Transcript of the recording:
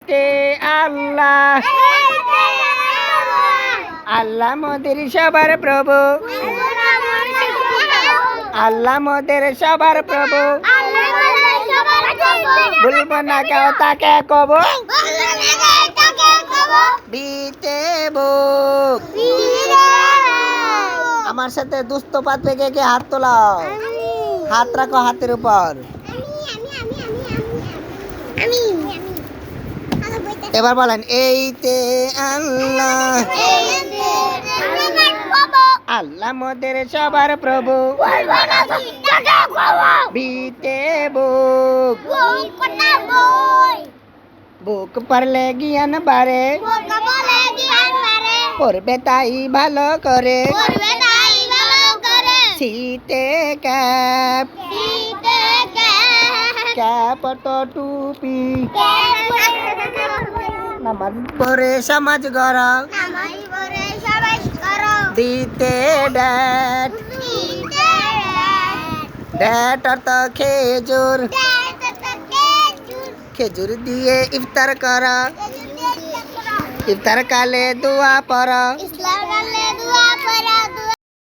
তে আল্লাহ, আল্লাহ মোদের সবার প্রভু, আল্লাহ মোদের সবার প্রভু। বলবো না কেউ তাকে কব, দিতে বুক। আমার সাথে দুস্থ পাত্রে কে কে হাত তোলাও, হাত রাখো হাতের উপর। এবার বলেন এইতে আল্লাহ, আল্লাহ মোদের সবার প্রভু, বিতে বুক। বুক পারলে জ্ঞান বাড়ে, পড়বে তাই ভালো করে। শীতে ক্যাপ, ক্যাপ তো টুপি, নামাজ পড়ে সমাজ গড়া। দিতে ড্যাট, ড্যাট অর্থ খেজুর, খেজুর দিয়ে ইফতার করা। ইফতার কালে দোয়া পড়া,